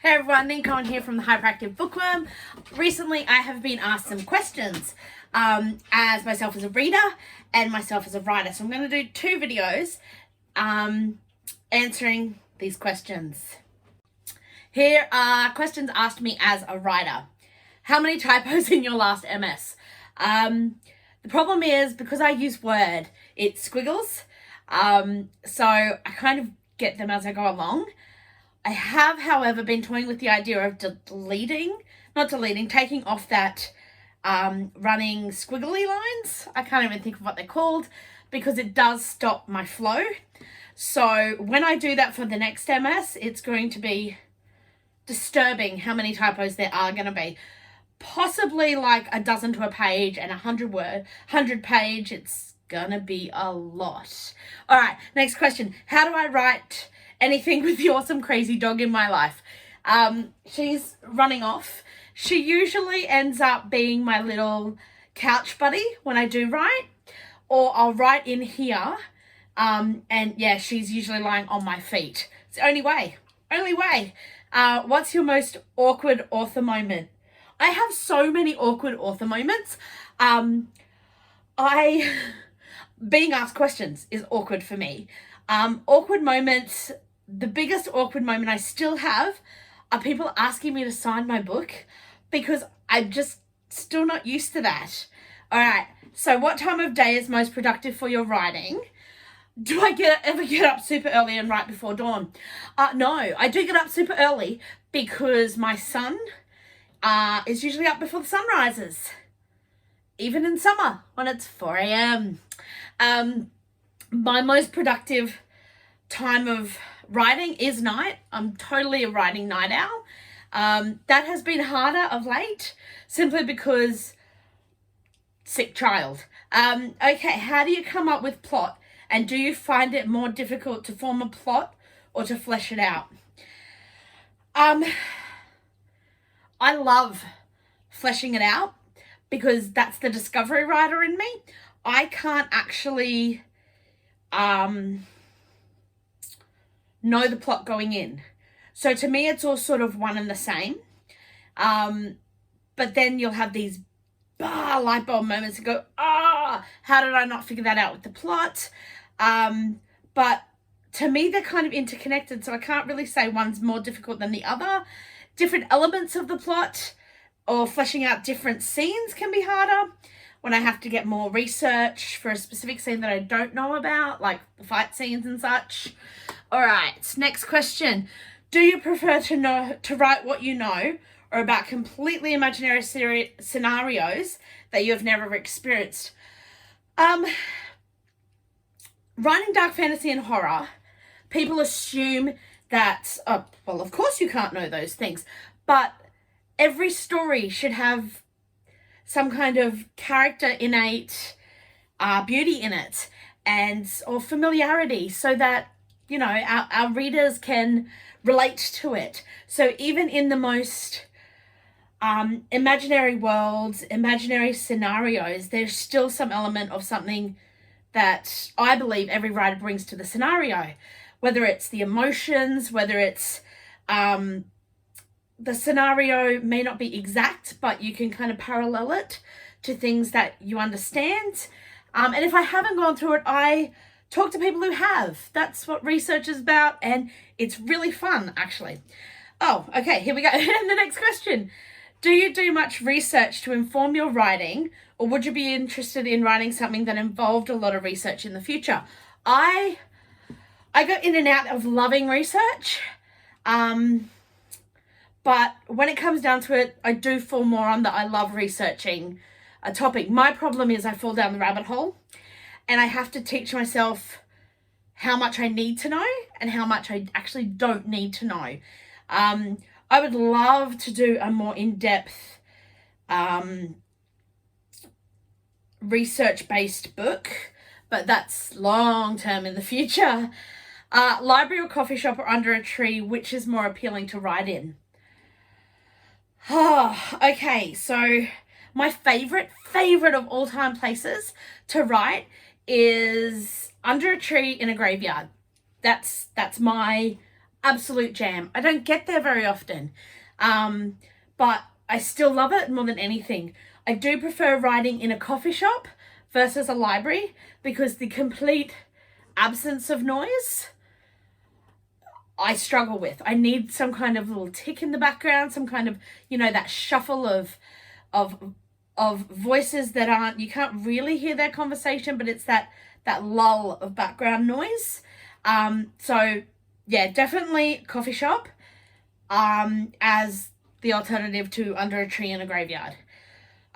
Hey everyone, Nico here from the Hyperactive Bookworm. Recently I have been asked some questions as myself as a reader and myself as a writer. So I'm going to do two videos answering these questions. Here are questions asked me as a writer. How many typos in your last MS? The problem is because I use Word, it squiggles. So I kind of get them as I go along. I have, however, been toying with the idea of taking off that running squiggly lines. I can't even think of what they're called because it does stop my flow. So when I do that for the next MS, it's going to be disturbing how many typos there are going to be. Possibly like a dozen to a page and 100 page. It's gonna be a lot. All right, next question. How do I write anything with the awesome crazy dog in my life? She's running off. She usually ends up being my little couch buddy when I do write, or I'll write in here. And yeah, she's usually lying on my feet. It's the only way. What's your most awkward author moment? I have so many awkward author moments. Being asked questions is awkward for me. Awkward moments, the biggest awkward moment I still have are people asking me to sign my book because I'm just still not used to that. All right, so what time of day is most productive for your writing? Do I ever get up super early and write before dawn? No, I do get up super early because my son is usually up before the sun rises, even in summer when it's 4 a.m. My most productive time of writing is night. I'm totally a writing night owl. That has been harder of late simply because sick child. Okay, how do you come up with plot? And do you find it more difficult to form a plot or to flesh it out? I love fleshing it out because that's the discovery writer in me. I can't actually know the plot going in. So to me, it's all sort of one and the same. But then you'll have these light bulb moments and go, how did I not figure that out with the plot? But to me, they're kind of interconnected. So I can't really say one's more difficult than the other. Different elements of the plot or fleshing out different scenes can be harder when I have to get more research for a specific scene that I don't know about, like the fight scenes and such. All right, next question. Do you prefer to write what you know or about completely imaginary scenarios that you have never experienced? Writing dark fantasy and horror, people assume that, well, of course you can't know those things, but every story should have some kind of character innate beauty in it or familiarity so that, you know, our readers can relate to it. So even in the most imaginary worlds, imaginary scenarios, there's still some element of something that I believe every writer brings to the scenario. Whether it's the emotions, whether it's the scenario may not be exact, but you can kind of parallel it to things that you understand. And if I haven't gone through it, I talk to people who have. That's what research is about, and it's really fun, actually. Oh, okay, here we go. And the next question. Do you do much research to inform your writing, or would you be interested in writing something that involved a lot of research in the future? I go in and out of loving research, but when it comes down to it, I do fall more on that I love researching a topic. My problem is I fall down the rabbit hole, and I have to teach myself how much I need to know and how much I actually don't need to know. I would love to do a more in-depth research-based book, but that's long-term in the future. Library or coffee shop or under a tree, which is more appealing to write in? Okay, so my favorite of all time places to write is under a tree in a graveyard. That's my absolute jam. I don't get there very often, but I still love it more than anything. I do prefer writing in a coffee shop versus a library because the complete absence of noise I struggle with. I need some kind of little tick in the background, some kind of, that shuffle of voices that aren't, you can't really hear their conversation, but it's that lull of background noise. So yeah, definitely coffee shop as the alternative to under a tree in a graveyard.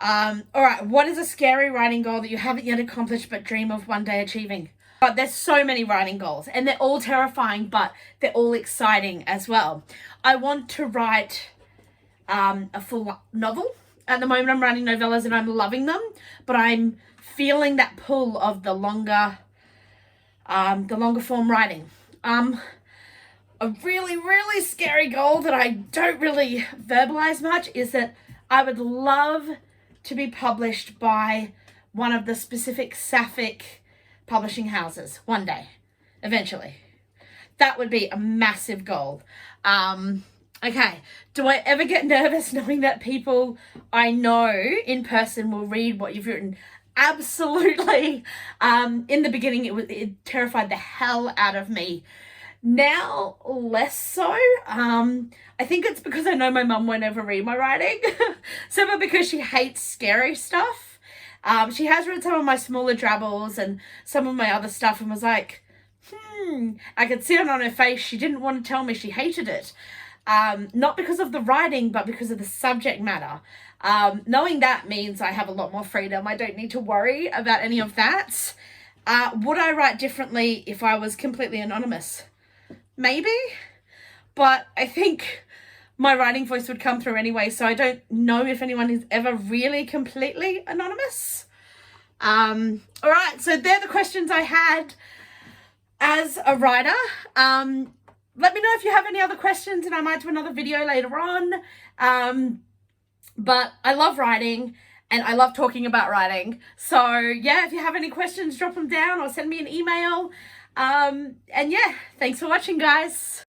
All right, what is a scary writing goal that you haven't yet accomplished but dream of one day achieving? But there's so many writing goals and they're all terrifying, but they're all exciting as well. I want to write a full novel. At the moment I'm writing novellas and I'm loving them, but I'm feeling that pull of the longer form writing. A really, really scary goal that I don't really verbalize much is that I would love to be published by one of the specific sapphic publishing houses one day, eventually. That would be a massive goal. Okay, do I ever get nervous knowing that people I know in person will read what you've written? Absolutely. In the beginning, it terrified the hell out of me. Now, less so. I think it's because I know my mum won't ever read my writing. Simply because she hates scary stuff. She has read some of my smaller drabbles and some of my other stuff and was like, I could see it on her face. She didn't want to tell me she hated it. Not because of the writing, but because of the subject matter. Knowing that means I have a lot more freedom. I don't need to worry about any of that. Would I write differently if I was completely anonymous? Maybe, but I think my writing voice would come through anyway, so I don't know if anyone is ever really completely anonymous. All right, so they're the questions I had as a writer. Let me know if you have any other questions and I might do another video later on. But I love writing and I love talking about writing. So yeah, if you have any questions, drop them down or send me an email. And yeah, thanks for watching, guys.